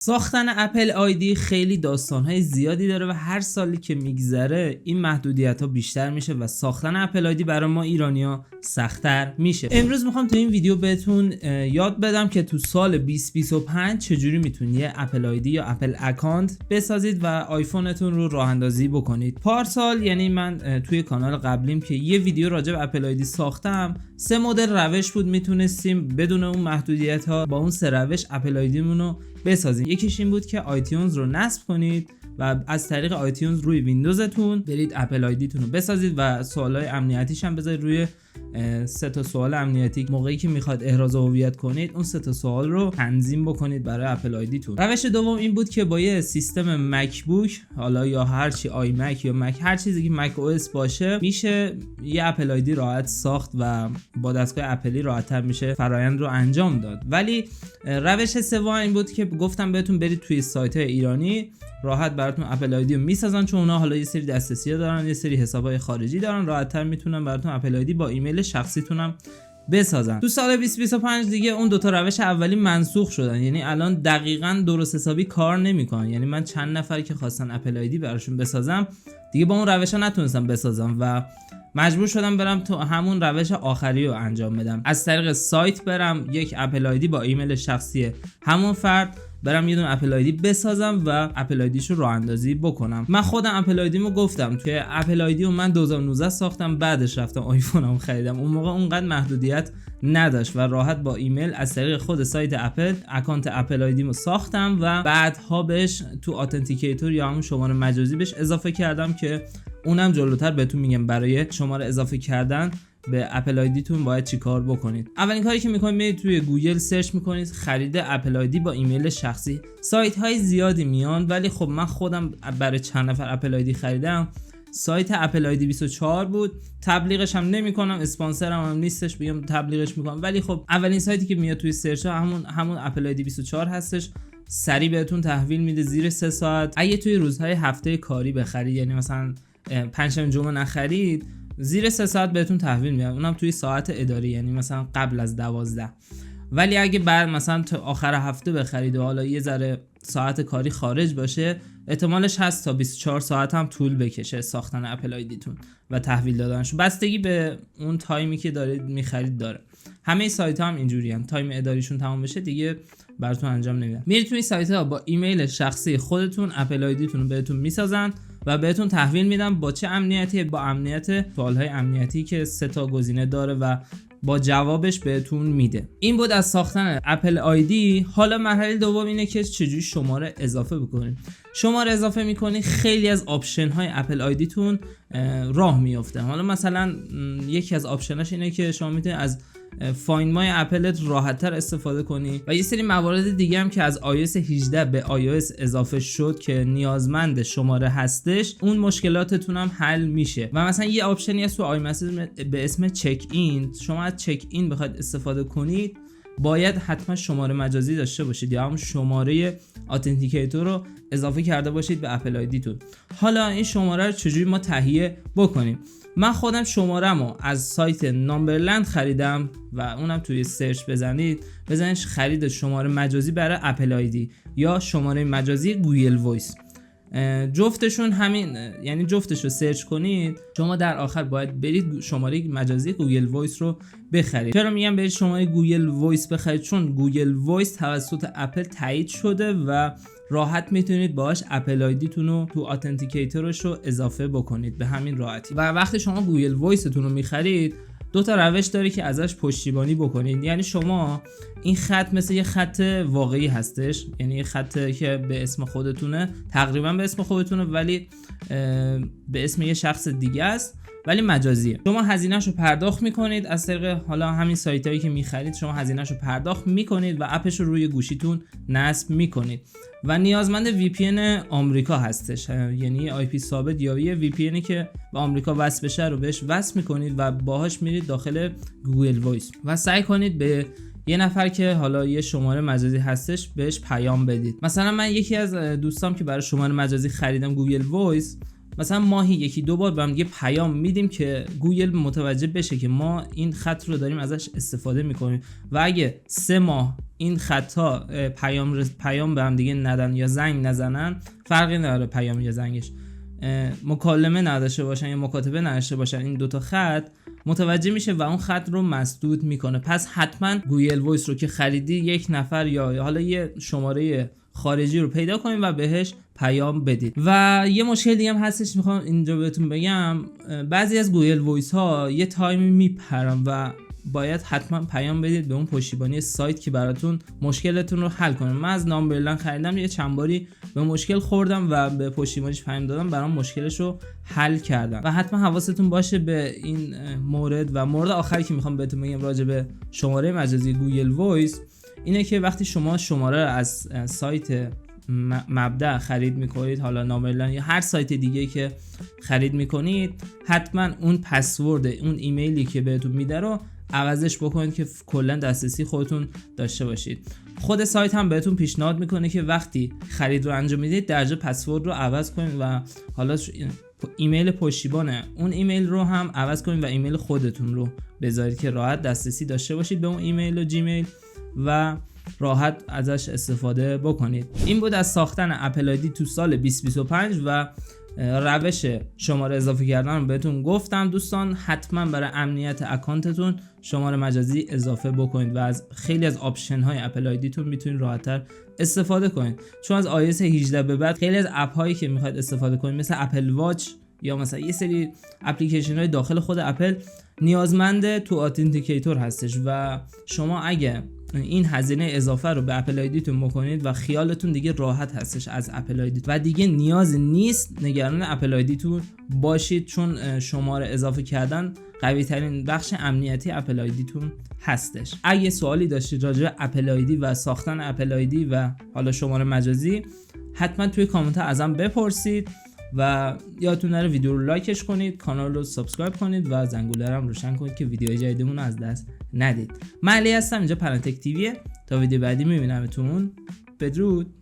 ساختن اپل آیدی خیلی داستانهای زیادی داره و هر سالی که میگذره این محدودیت ها بیشتر میشه و ساختن اپل آیدی برای ما ایرانیا سخت‌تر میشه. امروز میخوام تو این ویدیو بهتون یاد بدم که تو سال 2025 چجوری میتونید یه اپل آیدی یا اپل اکانت بسازید و آیفونتون رو راه اندازی بکنید. پارسال یعنی من توی کانال قبلیم که یه ویدیو راجع به اپل آیدی ساختم، 3 مدل روش بود میتونستیم بدون اون محدودیت ها با اون 3 روش اپل آیدیمون رو بسازیم. یکیش این بود که آیتیونز رو نصب کنید و از طریق آیتیونز روی ویندوزتون برید اپل آیدیتون رو بسازید و سوالای امنیتیش هم بذارید روی 3 تا سوال امنیتی. موقعی که میخواد احراز هویت کنید اون 3 تا سوال رو تنظیم بکنید برای اپل آیدیتون. روش دوم این بود که با یه سیستم مکبوک، حالا یا هر چی آی مک یا مک، هر چیزی که مک او اس باشه، میشه یه اپل آیدی راحت ساخت و با دستگاه اپلی راحت‌تر میشه فرآیند رو انجام داد. ولی روش سوم این بود که گفتم بهتون برید توی سایت‌های ایرانی راحت براتون اپل آیدی رو میسازن، چون اونا حالا یه سری دسترسی دارن، یه سری حسابای خارجی دارن، راحت‌تر میتونن براتون اپل آیدی با ایمیل شخصیتون هم بسازن. تو سال 2025 دیگه اون 2 تا روش اولی منسوخ شدن، یعنی الان دقیقاً درست حسابی کار نمیکنن. یعنی من چند نفری که خواستن اپل آیدی براشون بسازم دیگه با اون روشا نتونستم بسازم و مجبور شدم برم تو همون روش آخری رو انجام بدم. از طریق سایت برم یک اپل آیدی با ایمیل شخصی همون فرد برم یه دونه اپل آیدی بسازم و اپل آیدیشو راه اندازی بکنم. من خودم اپل آیدیمو گفتم توی اپل آیدیو من 2019 ساختم، بعدش رفتم آیفونمو خریدم. اون موقع اونقدر محدودیت نداشت و راحت با ایمیل از طریق خود سایت اپل اکانت اپل آیدیمو ساختم و بعدها بهش تو اتنتیکیتور یا همون شماره مجازی بهش اضافه کردم که اونم جلوتر بهتون میگم برای شماره اضافه کردن به اپل آیدیتون باید چی کار بکنید. اولین کاری که میکنید میرید توی گوگل سرچ میکنید خرید اپل آیدی با ایمیل شخصی. سایت های زیادی میان ولی خب من خودم برای چند نفر اپل آیدی خریدم. سایت اپل آیدی 24 بود، تبلیغش هم نمیکنم، اسپانسرم هم نیستش بگم تبلیغش میکنم، ولی خب اولین سایتی که میاد توی سرچ ها همون اپل آیدی 24 هستش. سریع بهتون تحویل میده زیر 3 ساعت. اگه توی روزهای هفته کاری بخرید، یعنی مثلا پنجشنبه جمعه نخرید، زیر 3 ساعت بهتون تحویل میدن، اونم توی ساعت اداری، یعنی مثلا قبل از 12. ولی اگه بعد مثلا تا آخر هفته بخرید و حالا یه ذره ساعت کاری خارج باشه، احتمالش هست تا 24 ساعت هم طول بکشه ساختن اپل آیدیتون و تحویل دادنش. بستگی به اون تایمی که دارید میخرید داره. همه سایت ها هم اینجوری هم تایم اداریشون تمام بشه دیگه براتون انجام نمیدن. میرید توی سایت ها با ایمیل شخصی خودتون اپل آیدیتون رو بهتون میسازن و بهتون تحویل میدن. با چه امنیتی؟ با امنیت سوالهای امنیتی که 3 تا گزینه داره و با جوابش بهتون میده. این بود از ساختن اپل آیدی. حالا مرحله دوم اینه که چجوری شماره اضافه بکنید. شماره اضافه میکنید خیلی از آپشن های اپل آیدیتون راه میفته. حالا مثلا یکی از آپشناش اینه که شما میتونید از فایند مای اپلت راحت‌تر استفاده کنی و یه سری موارد دیگه هم که از iOS 18 به iOS اضافه شد که نیازمند شماره هستش، اون مشکلاتتون هم حل میشه. و مثلا یه آپشنی هست تو آی مسیج به اسم چک این. شما از چک این بخواید استفاده کنید باید حتما شماره مجازی داشته باشید یا هم شماره اتنتیکیتور رو اضافه کرده باشید به اپل آیدیتون. حالا این شماره رو چجوری ما تهیه بکنیم؟ من خودم شماره‌مو از سایت نامبرلند خریدم و اونم توی سرچ بزنید خرید شماره مجازی برای اپل آیدی یا شماره مجازی گوگل وایس. جفتشون همین، یعنی جفتش رو سرچ کنید. شما در آخر باید برید شماره مجازی گوگل وایس رو بخرید. چرا میگم برید شماره گوگل وایس بخرید؟ چون گوگل وایس توسط اپل تایید شده و راحت میتونید باهاش اپل آیدیتون رو تو اتنتیکیتورش رو اضافه بکنید به همین راحتی. و وقتی شما گوگل وایستون رو میخرید 2 تا روش داره که ازش پشتیبانی بکنید. یعنی شما این خط مثل یه خط واقعی هستش، یعنی یه خط که به اسم خودتونه، تقریبا به اسم خودتونه ولی به اسم یه شخص دیگه است ولی مجازیه. شما هزینه‌اش رو پرداخت میکنید از طریق حالا همین سایتایی که میخرید. شما هزینه‌اش رو پرداخت میکنید و اپش رو روی گوشیتون نصب میکنید و نیازمند VPN آمریکا هستش، یعنی IP ثابت یا یه VPNی که به آمریکا وصل بشه رو بهش وصل میکنید و باهاش میرید داخل گوگل وایس و سعی کنید به یه نفر که حالا یه شماره مجازی هستش بهش پیام بدید. مثلا من یکی از دوستام که برای شماره مجازی خریدم گوگل وایس، مثلا ماهی یکی دو بار به هم دیگه پیام میدیم که گوگل متوجه بشه که ما این خط رو داریم ازش استفاده میکنیم و اگه 3 ماه این خطا پیام به هم دیگه ندن یا زنگ نزنن، فرقی نداره پیام یا زنگش، مکالمه نداشته باشن یا مکاتبه نداشته باشن، این دوتا خط متوجه میشه و اون خط رو مسدود میکنه. پس حتما گوگل وایس رو که خریدی یک نفر یا حالا یه شماره خارجی رو پیدا کنید و بهش پیام بدید. و یه مشکل دیگه هم هستش میخوام اینجا بهتون بگم، بعضی از گوگل وایس ها یه تایمی میپرن و باید حتما پیام بدید به اون پشتیبانی سایت که براتون مشکلتون رو حل کنه. من از نامبرلند خریدم، یه چند باری به مشکل خوردم و به پشتیبانیش پیام دادم، برام مشکلش رو حل کردم. و حتما حواستون باشه به این مورد. و مورد آخری که میخوام بهتون بگم راجع به شماره مجازی گوگل وایس اینه که وقتی شما شماره رو از سایت مبدأ خرید میکنید، حالا نامبرلند یا هر سایت دیگه که خرید میکنید، حتما اون پسورد اون ایمیلی که بهتون میده رو عوضش بکنید که کلا دسترسی خودتون داشته باشید. خود سایت هم بهتون پیشنهاد میکنه که وقتی خرید رو انجام میدید درجا پسورد رو عوض کنید و حالا ایمیل پشتیبان اون ایمیل رو هم عوض کنید و ایمیل خودتون رو بذارید که راحت دسترسی داشته باشید به اون ایمیل و جیمیل و راحت ازش استفاده بکنید. این بود از ساختن اپل آیدی تو سال 2025 و روش شماره اضافه کردن رو بهتون گفتم. دوستان حتما برای امنیت اکانتتون شماره مجازی اضافه بکنید و از خیلی از آپشن های اپل آیدیتون میتونید راحت‌تر استفاده کنید، چون از iOS 18 به بعد خیلی از اپ هایی که میخواید استفاده کنید مثل اپل واچ یا مثلا یه سری اپلیکیشن های داخل خود اپل نیازمند تو اتنتیکیتور هستش و شما اگه این هزینه اضافه رو به اپل آیدیتون بکنید و خیالتون دیگه راحت هستش از اپل آیدی و دیگه نیاز نیست نگران اپل آیدیتون باشید، چون شماره اضافه کردن قوی ترین بخش امنیتی اپل آیدیتون هستش. اگه سوالی داشتید راجع به اپل آیدی و ساختن اپل آیدی و حالا شماره مجازی، حتما توی کامنت ها ازم بپرسید و یادتون نره ویدیو رو لایکش کنید، کانال رو سابسکرایب کنید و زنگوله رو هم روشن کنید که ویدیوهای جدیدمون رو از دست ندید. من علی هستم، اینجا پرنتک تیویه. تا ویدیو بعدی میبینمتون. بدرود.